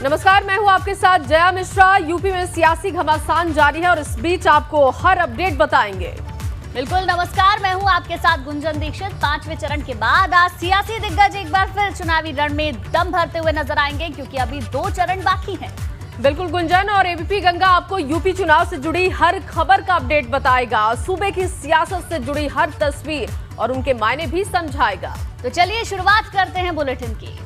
नमस्कार, मैं हूं आपके साथ जया मिश्रा। यूपी में सियासी घमासान जारी है और इस बीच आपको हर अपडेट बताएंगे। बिल्कुल, नमस्कार, मैं हूं आपके साथ गुंजन दीक्षित। 5वें चरण के बाद आज सियासी दिग्गज एक बार फिर चुनावी रण में दम भरते हुए नजर आएंगे, क्योंकि अभी 2 चरण बाकी हैं। बिल्कुल गुंजन, और एबीपी गंगा आपको यूपी चुनाव से जुड़ी हर खबर का अपडेट बताएगा। सूबे की सियासत से जुड़ी हर तस्वीर और उनके मायने भी समझाएगा। तो चलिए शुरुआत करते हैं बुलेटिन की।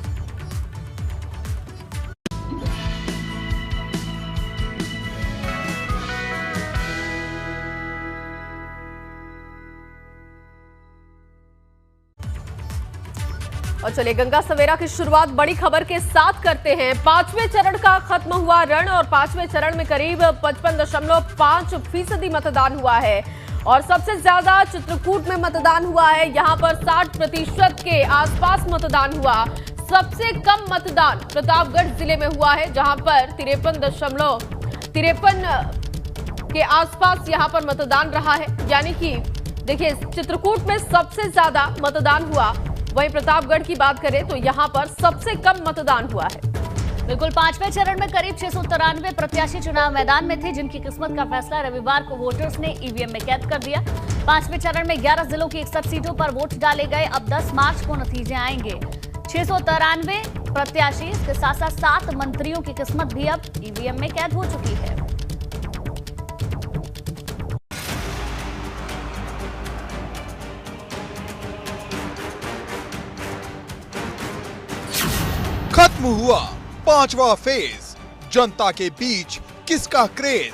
और चलिए गंगा सवेरा की शुरुआत बड़ी खबर के साथ करते हैं। 5वें चरण का खत्म हुआ रण और 5वें चरण में करीब 55.5% मतदान हुआ है और सबसे ज्यादा चित्रकूट में मतदान हुआ है। यहां पर 60% के आसपास मतदान हुआ। सबसे कम मतदान प्रतापगढ़ जिले में हुआ है, जहां पर 53.53 के आसपास यहां पर मतदान रहा है। यानी कि देखिए, चित्रकूट में सबसे ज्यादा मतदान हुआ, वहीं प्रतापगढ़ की बात करें तो यहां पर सबसे कम मतदान हुआ है। बिल्कुल, 5वें चरण में करीब 693 प्रत्याशी चुनाव मैदान में थे, जिनकी किस्मत का फैसला रविवार को वोटर्स ने ईवीएम में कैद कर दिया। 5वें चरण में 11 जिलों की 61 सीटों पर वोट डाले गए। अब 10 मार्च को नतीजे आएंगे। 693 प्रत्याशी, इसके साथ साथ 7 मंत्रियों की किस्मत भी अब ईवीएम में कैद हो चुकी है। खत्म हुआ 5वां फेज, जनता के बीच किसका क्रेज?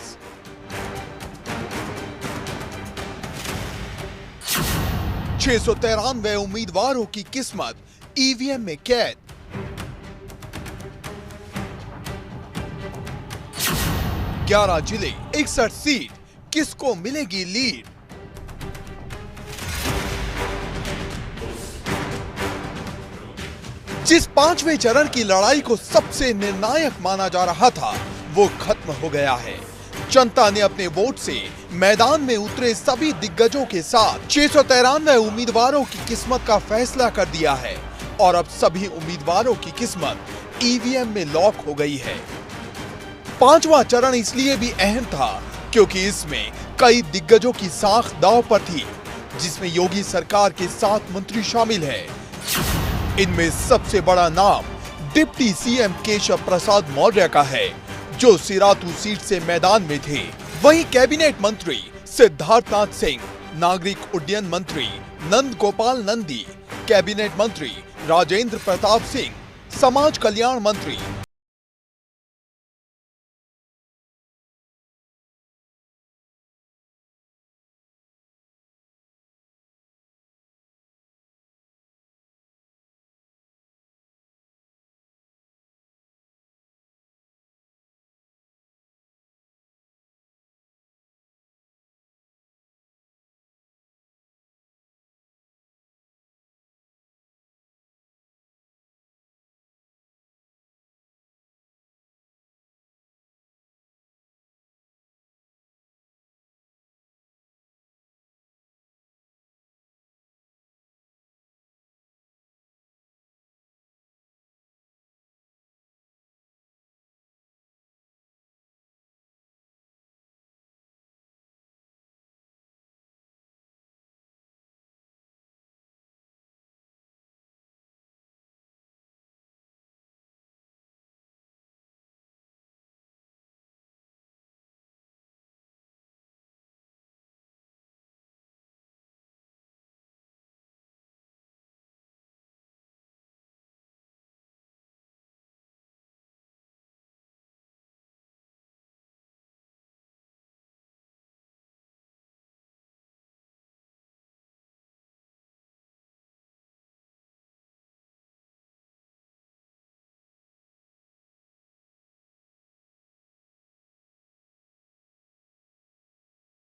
693 उम्मीदवारों की किस्मत ईवीएम में कैद। 11 जिले, 61 सीट, किसको मिलेगी लीड? जिस 5वें चरण की लड़ाई को सबसे निर्णायक माना जा रहा था, वो खत्म हो गया है। जनता ने अपने वोट से मैदान में उतरे सभी दिग्गजों के साथ 693 उम्मीदवारों की किस्मत का फैसला कर दिया है और अब सभी उम्मीदवारों की किस्मत ईवीएम में लॉक हो गई है। 5वां चरण इसलिए भी अहम था क्योंकि इसमें कई दिग्गजों की साख दांव पर थी, जिसमें योगी सरकार के 7 मंत्री शामिल हैं। इनमें सबसे बड़ा नाम डिप्टी सीएम केशव प्रसाद मौर्य का है, जो सिरातू सीट से मैदान में थे। वहीं कैबिनेट मंत्री सिद्धार्थनाथ सिंह, नागरिक उड्डयन मंत्री नंद गोपाल नंदी, कैबिनेट मंत्री राजेंद्र प्रताप सिंह, समाज कल्याण मंत्री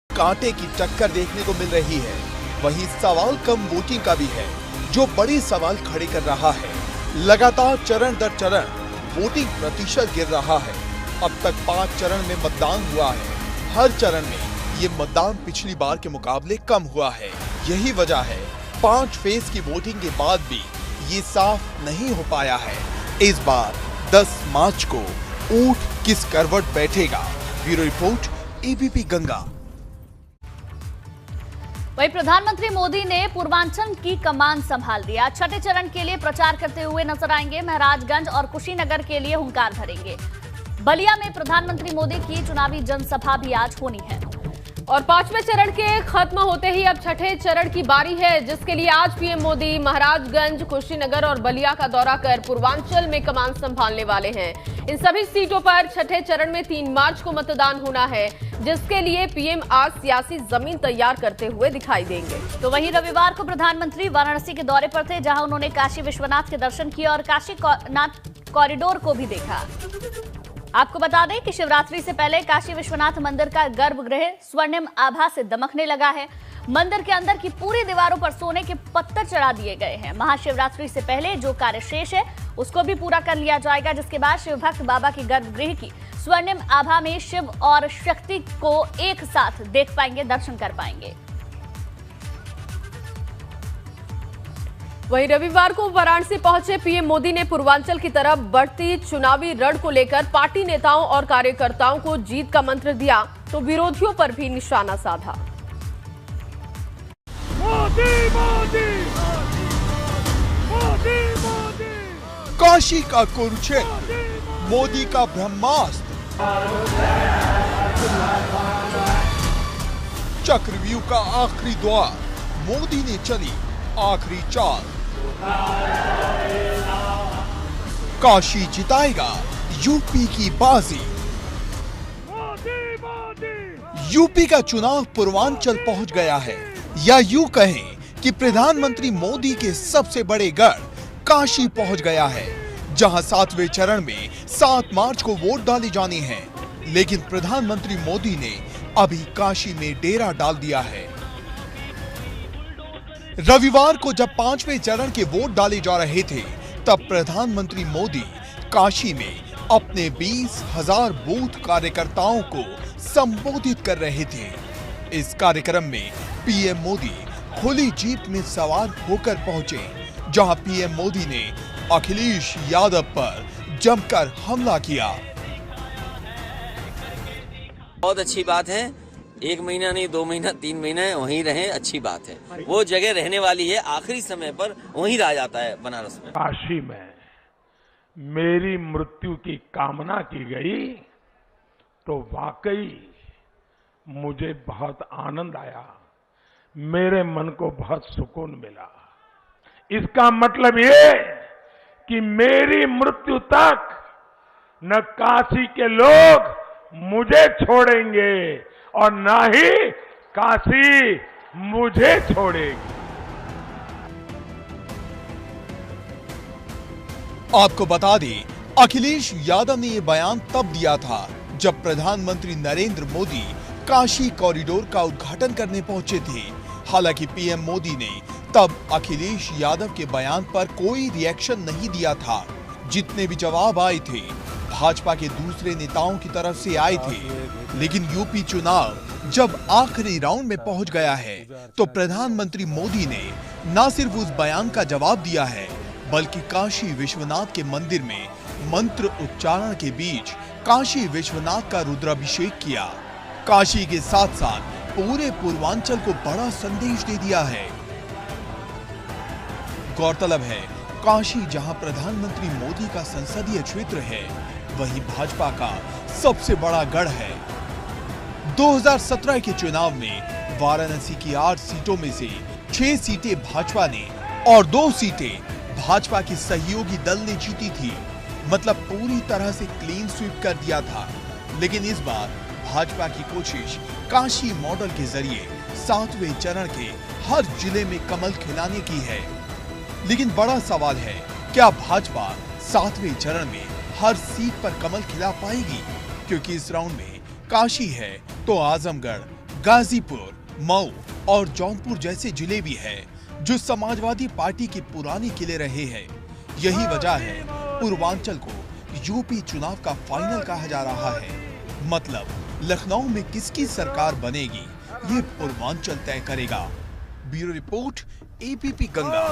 कांटे की टक्कर देखने को मिल रही है। वहीं सवाल कम वोटिंग का भी है, जो बड़े सवाल खड़े कर रहा है। लगातार चरण दर चरण वोटिंग प्रतिशत गिर रहा है। अब तक 5 चरण में मतदान हुआ है। हर चरण में ये मतदान पिछली बार के मुकाबले कम हुआ है। यही वजह है 5 फेज की वोटिंग के बाद भी ये साफ नहीं हो पाया है। इस बार 10 मार्च को ऊंट किस करवट बैठेगा। Bureau report, ABP Ganga. वहीं प्रधानमंत्री मोदी ने पूर्वांचल की कमान संभाल दिया। छठे चरण के लिए प्रचार करते हुए नजर आएंगे। महाराजगंज और कुशीनगर के लिए हुंकार भरेंगे। बलिया में प्रधानमंत्री मोदी की चुनावी जनसभा भी आज होनी है। और पांचवें चरण के खत्म होते ही अब छठे चरण की बारी है, जिसके लिए आज पीएम मोदी महाराजगंज, कुशीनगर और बलिया का दौरा कर पूर्वांचल में कमान संभालने वाले हैं। इन सभी सीटों पर छठे चरण में 3 मार्च को मतदान होना है, जिसके लिए पीएम आज सियासी जमीन तैयार करते हुए दिखाई देंगे। तो वहीं रविवार को प्रधानमंत्री वाराणसी के दौरे पर थे, जहां उन्होंने काशी विश्वनाथ के दर्शन किए और काशी नाथ कॉरिडोर को भी देखा। आपको बता दें कि शिवरात्रि से पहले काशी विश्वनाथ मंदिर का गर्भगृह स्वर्णिम आभा से दमकने लगा है। मंदिर के अंदर की पूरी दीवारों पर सोने के पत्थर चढ़ा दिए गए हैं। महाशिवरात्रि से पहले जो कार्य शेष है उसको भी पूरा कर लिया जाएगा, जिसके बाद शिव भक्त बाबा के गर्भगृह की स्वर्णिम आभा में शिव और शक्ति को एक साथ देख पाएंगे, दर्शन कर पाएंगे। वहीं रविवार को वाराणसी पहुंचे पीएम मोदी ने पूर्वांचल की तरफ बढ़ती चुनावी रण को लेकर पार्टी नेताओं और कार्यकर्ताओं को जीत का मंत्र दिया, तो विरोधियों पर भी निशाना साधा। मोदी मोदी मोदी मोदी, काशी का कुरुक्षेत्र, मोदी का ब्रह्मास्त्र, चक्रव्यूह का आखिरी द्वार, मोदी ने चली आखिरी चाल। काशी जिताएगा यूपी की बाजी। यूपी का चुनाव पूर्वांचल पहुंच गया है, या यूं कहें कि प्रधानमंत्री मोदी के सबसे बड़े गढ़ काशी पहुंच गया है, जहां 7वें चरण में 7 मार्च को वोट डाले जाने हैं। लेकिन प्रधानमंत्री मोदी ने अभी काशी में डेरा डाल दिया है। रविवार को जब 5वें चरण के वोट डाले जा रहे थे, तब प्रधानमंत्री मोदी काशी में अपने 20,000 बूथ कार्यकर्ताओं को संबोधित कर रहे थे। इस कार्यक्रम में पीएम मोदी खुली जीप में सवार होकर पहुंचे, जहां पीएम मोदी ने अखिलेश यादव पर जमकर हमला किया। बहुत अच्छी बात है, 1 महीना नहीं, 2 महीना, 3 महीना वहीं रहे, अच्छी बात है। वो जगह रहने वाली है, आखिरी समय पर वहीं रह जाता है बनारस में। काशी में मेरी मृत्यु की कामना की गई तो वाकई मुझे बहुत आनंद आया, मेरे मन को बहुत सुकून मिला। इसका मतलब ये कि मेरी मृत्यु तक न काशी के लोग मुझे छोड़ेंगे और ना ही काशी मुझे छोड़ेगी। आपको बता दें, अखिलेश यादव ने यह बयान तब दिया था जब प्रधानमंत्री नरेंद्र मोदी काशी कॉरिडोर का उद्घाटन करने पहुंचे थे। हालांकि पीएम मोदी ने तब अखिलेश यादव के बयान पर कोई रिएक्शन नहीं दिया था। जितने भी जवाब आए थे भाजपा के दूसरे नेताओं की तरफ से आए थे। लेकिन यूपी चुनाव जब आखिरी राउंड में पहुंच गया है, तो प्रधानमंत्री मोदी ने न सिर्फ उस बयान का जवाब दिया है, बल्कि काशी विश्वनाथ के मंदिर में मंत्र उच्चारण के बीच काशी विश्वनाथ का रुद्राभिषेक किया। काशी के साथ साथ पूरे पूर्वांचल को बड़ा संदेश दे दिया है। गौरतलब है, काशी जहां प्रधानमंत्री मोदी का संसदीय क्षेत्र है, वहीं भाजपा का सबसे बड़ा गढ़ है। 2017 के चुनाव में वाराणसी की 8 सीटों में से 6 सीटें भाजपा ने और 2 सीटें भाजपा की सहयोगी दल ने जीती थी। मतलब पूरी तरह से क्लीन स्वीप कर दिया था। लेकिन इस बार भाजपा की कोशिश काशी मॉडल के जरिए 7वें चरण के हर जिले में कमल खिलाने की है। लेकिन बड़ा सवाल है, क्या भाजपा 7वें चरण में हर सीट पर कमल खिला पाएगी? क्योंकि इस राउंड में काशी है तो आजमगढ़, गाजीपुर, मऊ और जौनपुर जैसे जिले भी है, जो समाजवादी पार्टी के पुराने किले रहे हैं। यही वजह है पूर्वांचल को यूपी चुनाव का फाइनल कहा जा रहा है। मतलब लखनऊ में किसकी सरकार बनेगी, ये पूर्वांचल तय करेगा। Bureau report, ABP Ganga.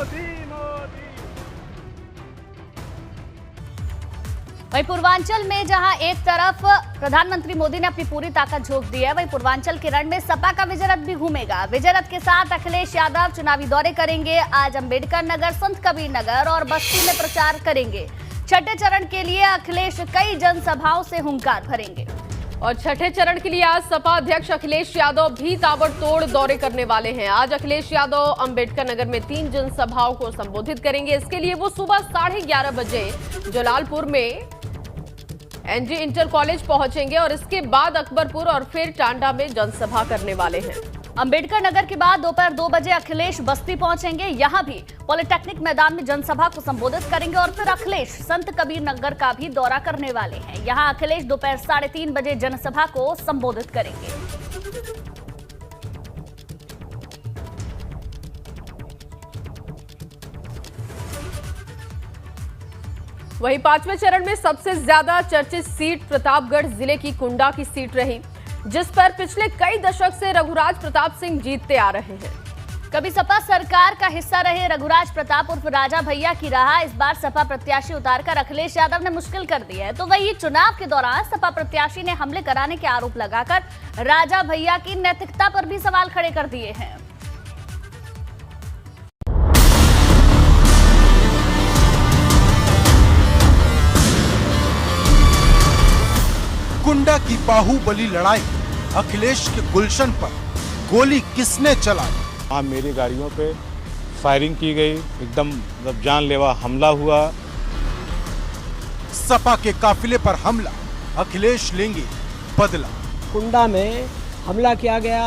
वहीं पूर्वांचल में जहां एक तरफ प्रधानमंत्री मोदी ने अपनी पूरी ताकत झोंक दी है, वहीं पूर्वांचल के रण में सपा का विजय रथ भी घूमेगा। विजय रथ के साथ अखिलेश यादव चुनावी दौरे करेंगे। आज अंबेडकर नगर, संत कबीर नगर और बस्ती में प्रचार करेंगे। छठे चरण के लिए अखिलेश कई जनसभाओं से हुंकार भरेंगे। और छठे चरण के लिए आज सपा अध्यक्ष अखिलेश यादव भी ताबड़तोड़ दौरे करने वाले हैं। आज अखिलेश यादव अंबेडकर नगर में 3 जनसभाओं को संबोधित करेंगे। इसके लिए वो सुबह 11:30 बजे जलालपुर में एनजी इंटर कॉलेज पहुंचेंगे और इसके बाद अकबरपुर और फिर टांडा में जनसभा करने वाले हैं। अंबेडकर नगर के बाद दोपहर 2 बजे अखिलेश बस्ती पहुंचेंगे। यहां भी पॉलिटेक्निक मैदान में जनसभा को संबोधित करेंगे और फिर अखिलेश संत कबीर नगर का भी दौरा करने वाले हैं। यहां अखिलेश दोपहर 3:30 बजे जनसभा को संबोधित करेंगे। वहीं 5वें चरण में सबसे ज्यादा चर्चित सीट प्रतापगढ़ जिले की कुंडा की सीट रही, जिस पर पिछले कई दशक से रघुराज प्रताप सिंह जीतते आ रहे हैं। कभी सपा सरकार का हिस्सा रहे रघुराज प्रताप उर्फ राजा भैया की राह इस बार सपा प्रत्याशी उतारकर अखिलेश यादव ने मुश्किल कर दी है। तो वही चुनाव के दौरान सपा प्रत्याशी ने हमले कराने के आरोप लगाकर राजा भैया की नैतिकता पर भी सवाल खड़े कर दिए हैं। कुंडा की बाहुबली लड़ाई, अखिलेश के गुलशन पर गोली किसने चलाई? वहाँ मेरी गाड़ियों पे फायरिंग की गई, एकदम जानलेवा हमला हुआ। सपा के काफिले पर हमला, अखिलेश लेंगे बदला। कुंडा में हमला किया गया,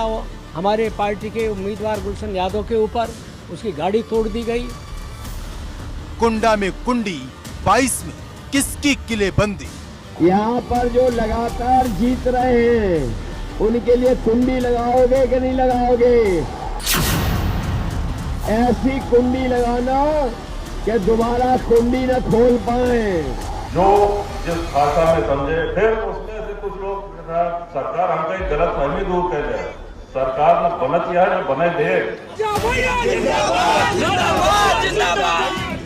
हमारे पार्टी के उम्मीदवार गुलशन यादव के ऊपर, उसकी गाड़ी तोड़ दी गई। कुंडा में कुंडी, 22 में किसकी किलेबंदी? यहाँ पर जो लगातार जीत रहे हैं उनके लिए कुंडी लगाओगे कि नहीं लगाओगे? ऐसी कुंडी लगाना कि दोबारा कुंडी न खोल पाए। जो जिस भाषा में समझे, फिर उसमें से कुछ लोग सरकार हमको एक गलत फहमी दूर कर दे। सरकार न बनत या न बने दे।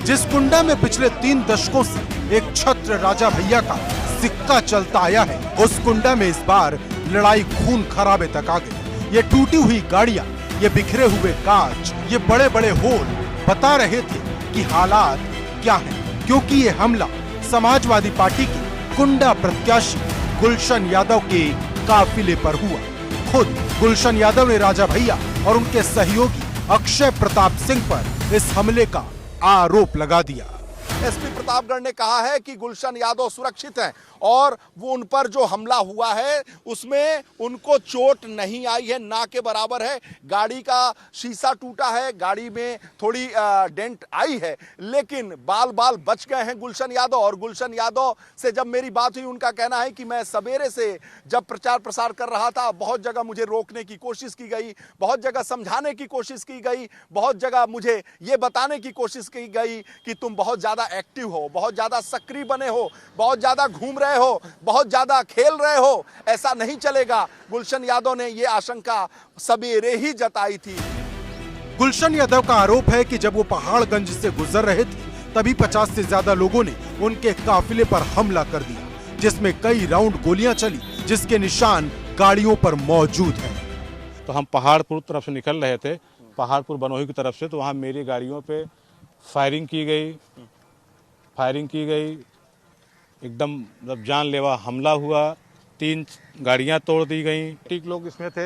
जिस कुंडा में पिछले 3 दशकों से एक छत्र राजा भैया का सिक्का चलता आया है, उस कुंडा में इस बार लड़ाई खून खराबे तक आ गई। ये टूटी हुई गाड़ियां, ये बिखरे हुए कांच, ये बड़े बड़े होल बता रहे थे कि हालात क्या हैं, क्योंकि ये हमला समाजवादी पार्टी के कुंडा प्रत्याशी गुलशन यादव के काफिले पर हुआ। खुद गुलशन यादव ने राजा भैया और उनके सहयोगी अक्षय प्रताप सिंह पर इस हमले का आरोप लगा दिया। एसपी प्रतापगढ़ ने कहा है कि गुलशन यादव सुरक्षित हैं और वो उन पर जो हमला हुआ है उसमें उनको चोट नहीं आई है, ना के बराबर है। गाड़ी का शीशा टूटा है, गाड़ी में थोड़ी डेंट आई है, लेकिन बाल बच गए हैं गुलशन यादव। और गुलशन यादव से जब मेरी बात हुई, उनका कहना है कि मैं सवेरे से जब प्रचार प्रसार कर रहा था, बहुत जगह मुझे रोकने की कोशिश की गई, बहुत जगह समझाने की कोशिश की गई, बहुत जगह मुझे ये बताने की कोशिश की गई कि तुम बहुत ज्यादा एक्टिव हो, बहुत ज्यादा सक्रिय बने हो, बहुत ज्यादा घूम रहे हो, बहुत ज्यादा खेल रहे हो, ऐसा नहीं चलेगा। गुलशन यादव ने यह आशंका सवेरे ही जताई थी। गुलशन यादव का आरोप है कि जब वो पहाड़गंज से गुजर रहे थे, तभी 50 से ज्यादा लोगों ने उनके काफिले पर हमला कर दिया, जिसमें कई राउंड गोलियां चली, जिसके निशान गाड़ियों पर मौजूद हैं। तो हम पहाड़पुर तरफ से निकल रहे थे, पहाड़पुर बनोही की तरफ से, तो वहाँ मेरी गाड़ियों पे फायरिंग की गई, एकदम जानलेवा हमला हुआ। 3 गाड़ियां तोड़ दी गई। ठीक लोग इसमें थे,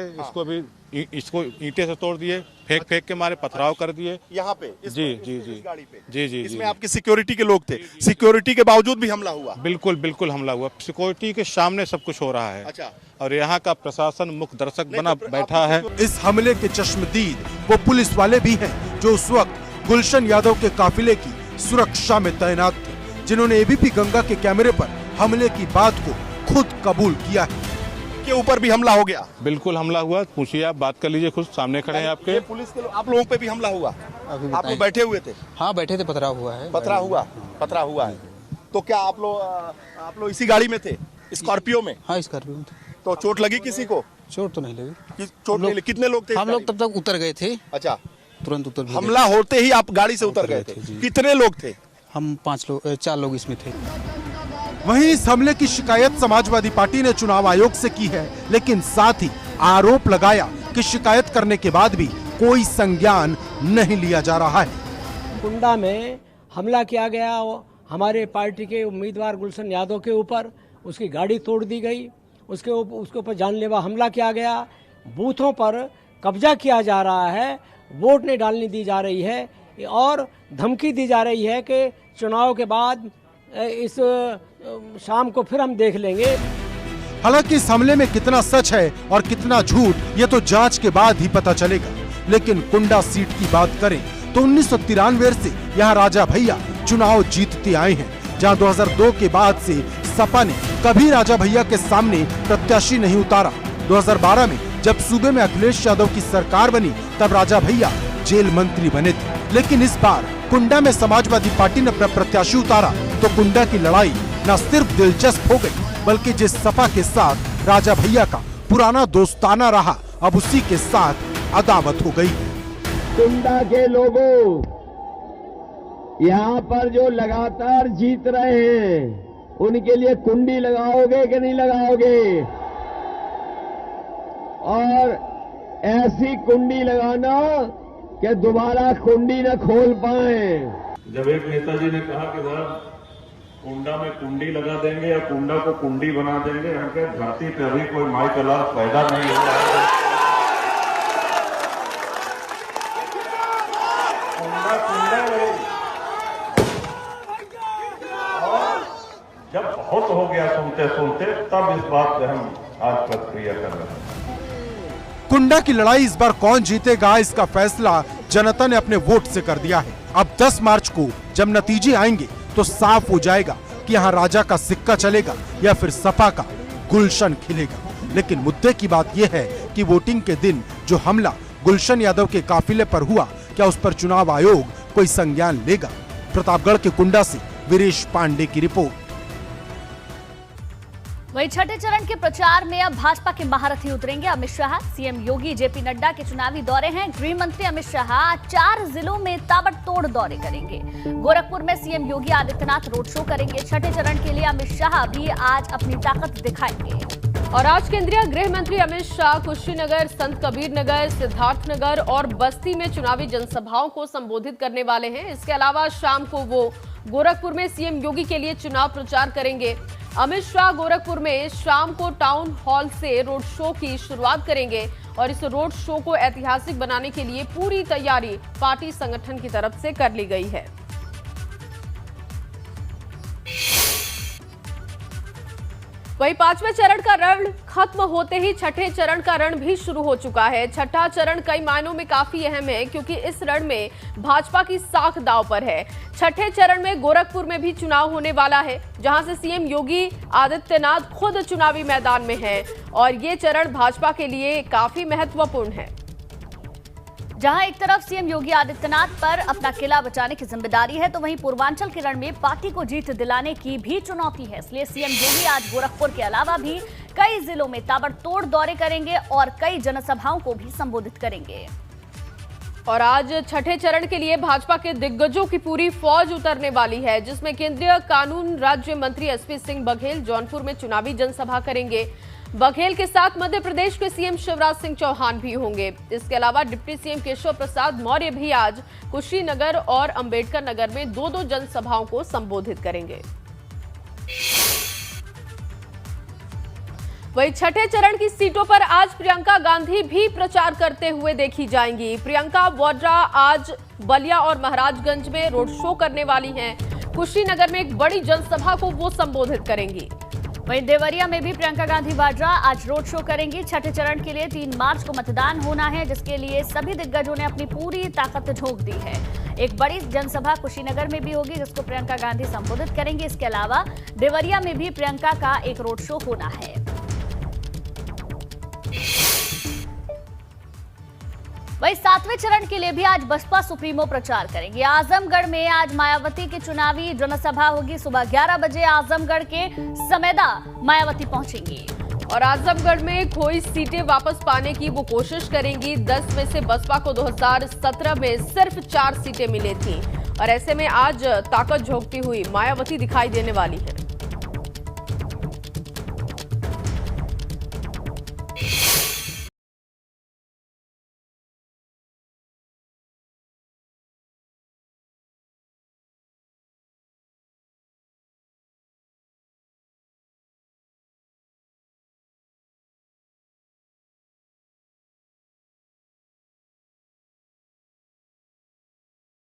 इसको ईंटे से तोड़ दिए, फेंक के मारे, पथराव कर दिए यहाँ पे जी इसमें आपकी सिक्योरिटी के लोग थे, सिक्योरिटी के बावजूद भी हमला हुआ? बिल्कुल हमला हुआ। सिक्योरिटी के सामने सब कुछ हो रहा है। अच्छा। और यहाँ का प्रशासन मुख्य दर्शक बना बैठा है। इस हमले के चश्मदीद वो पुलिस वाले भी हैं जो उस वक्त गुलशन यादव के काफिले की सुरक्षा में तैनात थे, जिन्होंने एबीपी गंगा के कैमरे पर हमले की बात को खुद कबूल किया है। के ऊपर भी हमला हो गया? बिल्कुल हमला हुआ। पूछिए, आप बात कर लीजिए, खुद सामने खड़े हैं आपके। पुलिस के आप लोगों पे भी हमला हुआ? आप लोग बैठे हुए थे? हाँ बैठे थे, पथरा हुआ है। पथरा हुआ है। तो क्या आप लोग इसी गाड़ी में थे, स्कॉर्पियो में? हाँ स्कॉर्पियो में थे। तो चोट लगी किसी को? चोट तो नहीं लगी। चोट नहीं लगी। कितने लोग थे? हम लोग तब तक उतर गए थे। अच्छा, तुरंत उतर गए। हमला होते ही आप गाड़ी से उतर गए थे? कितने लोग थे? हम 4 लोग इसमें थे। वहीं इस हमले की शिकायत समाजवादी पार्टी ने चुनाव आयोग से की है, लेकिन साथ ही आरोप लगाया कि शिकायत करने के बाद भी कोई संज्ञान नहीं लिया जा रहा है। कुंडा में हमला किया गया हमारे पार्टी के उम्मीदवार गुलशन यादव के ऊपर, उसकी गाड़ी तोड़ दी गई, उसके ऊपर जानलेवा हमला किया गया, बूथों पर कब्जा किया जा रहा है, वोट नहीं डालने दी जा रही है और धमकी दी जा रही है कि चुनाव के बाद इस शाम को फिर हम देख लेंगे। हालांकि इस हमले में कितना सच है और कितना झूठ ये तो जांच के बाद ही पता चलेगा, लेकिन कुंडा सीट की बात करें तो 1993 से यहाँ राजा भैया चुनाव जीतते आए हैं, जहाँ 2002 के बाद से सपा ने कभी राजा भैया के सामने प्रत्याशी नहीं उतारा। 2012 में जब सूबे में अखिलेश यादव की सरकार बनी तब राजा भैया जेल मंत्री बने थे, लेकिन इस बार कुंडा में समाजवादी पार्टी ने अपना प्रत्याशी उतारा तो कुंडा की लड़ाई न सिर्फ दिलचस्प हो गई, बल्कि जिस सपा के साथ राजा भैया का पुराना दोस्ताना रहा, अब उसी के साथ अदावत हो गई। कुंडा के लोगों, यहाँ पर जो लगातार जीत रहे हैं उनके लिए कुंडी लगाओगे कि नहीं लगाओगे? और ऐसी कुंडी लगाना कि दोबारा कुंडी न खोल पाए। जब एक नेताजी ने कहा कि साहब कुंडा में कुंडी लगा देंगे या कुंडा को कुंडी बना देंगे, हम कहे धरती पे अभी कोई माई का लाल पैदा नहीं हुआ है। कुंडा कुंडा रहे। और जब बहुत हो गया सुनते सुनते तब इस बात पे हम आज प्रक्रिया कर रहे हैं। कुंडा की लड़ाई इस बार कौन जीतेगा, इसका फैसला जनता ने अपने वोट से कर दिया है। अब 10 मार्च को जब नतीजे आएंगे तो साफ हो जाएगा कि यहाँ राजा का सिक्का चलेगा या फिर सपा का गुलशन खिलेगा। लेकिन मुद्दे की बात यह है कि वोटिंग के दिन जो हमला गुलशन यादव के काफिले पर हुआ, क्या उस पर चुनाव आयोग कोई संज्ञान लेगा? प्रतापगढ़ के कुंडा से वीरेश पांडे की रिपोर्ट। वहीं छठे चरण के प्रचार में अब भाजपा के महारथी उतरेंगे अमित शाह। सीएम योगी जेपी नड्डा के चुनावी दौरे हैं। गृह मंत्री अमित शाह 4 जिलों में ताबड़तोड़ दौरे करेंगे। गोरखपुर में CM Yogi Adityanath road show करेंगे। छठे चरण के लिए अमित शाह भी आज अपनी ताकत दिखाएंगे। और आज केंद्रीय गृह मंत्री अमित शाह कुशीनगर, संत कबीर नगर, सिद्धार्थनगर और बस्ती में चुनावी जनसभाओं को संबोधित करने वाले हैं। इसके अलावा शाम को वो गोरखपुर में सीएम योगी के लिए चुनाव प्रचार करेंगे। अमित शाह गोरखपुर में शाम को टाउन हॉल से रोड शो की शुरुआत करेंगे और इस रोड शो को ऐतिहासिक बनाने के लिए पूरी तैयारी पार्टी संगठन की तरफ से कर ली गई है। वहीं 5वें चरण का रण खत्म होते ही छठे चरण का रण भी शुरू हो चुका है। छठा चरण कई मायनों में काफी अहम है क्योंकि इस रण में भाजपा की साख दांव पर है। छठे चरण में गोरखपुर में भी चुनाव होने वाला है, जहां से सीएम योगी आदित्यनाथ खुद चुनावी मैदान में हैं और ये चरण भाजपा के लिए काफी महत्वपूर्ण है। जहां एक तरफ सीएम योगी आदित्यनाथ पर अपना किला बचाने की जिम्मेदारी है, तो वहीं पूर्वांचल के रण में पार्टी को जीत दिलाने की भी चुनौती है। इसलिए सीएम योगी आज गोरखपुर के अलावा भी कई जिलों में ताबड़तोड़ दौरे करेंगे और कई जनसभाओं को भी संबोधित करेंगे। और आज छठे चरण के लिए भाजपा के दिग्गजों की पूरी फौज उतरने वाली है, जिसमें केंद्रीय कानून राज्य मंत्री एसपी सिंह बघेल जौनपुर में चुनावी जनसभा करेंगे। बघेल के साथ मध्य प्रदेश के सीएम शिवराज सिंह चौहान भी होंगे। इसके अलावा डिप्टी सीएम केशव प्रसाद मौर्य भी आज कुशीनगर और अंबेडकर नगर में 2-2 जनसभाओं को संबोधित करेंगे। वहीं छठे चरण की सीटों पर आज प्रियंका गांधी भी प्रचार करते हुए देखी जाएंगी। प्रियंका वाड्रा आज बलिया और महाराजगंज में रोड शो करने वाली हैं। कुशीनगर में एक बड़ी जनसभा को वो संबोधित करेंगी। वहीं देवरिया में भी प्रियंका गांधी वाड्रा आज रोड शो करेंगी। छठे चरण के लिए 3 मार्च को मतदान होना है, जिसके लिए सभी दिग्गजों ने अपनी पूरी ताकत झोंक दी है। एक बड़ी जनसभा कुशीनगर में भी होगी, जिसको प्रियंका गांधी संबोधित करेंगी। इसके अलावा देवरिया में भी प्रियंका का एक रोड शो होना है। वहीं 7वें चरण के लिए भी आज बसपा सुप्रीमो प्रचार करेंगे। आजमगढ़ में आज मायावती की चुनावी जनसभा होगी। सुबह 11 बजे आजमगढ़ के समेदा मायावती पहुंचेंगी और आजमगढ़ में खोई सीटें वापस पाने की वो कोशिश करेंगी। 10 में से बसपा को 2017 में सिर्फ 4 सीटें मिली थी और ऐसे में आज ताकत झोंकती हुई मायावती दिखाई देने वाली है।